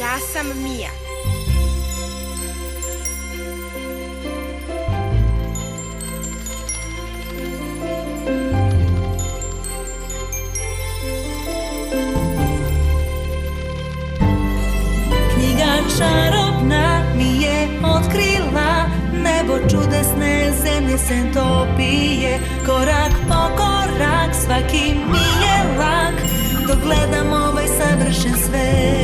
Ja sam Mija. Knjiga čarobna mi je otkrila nebo čudesne zemlje sentopije. Korak po korak svaki mi je lak dok gledam ovaj savršen svet.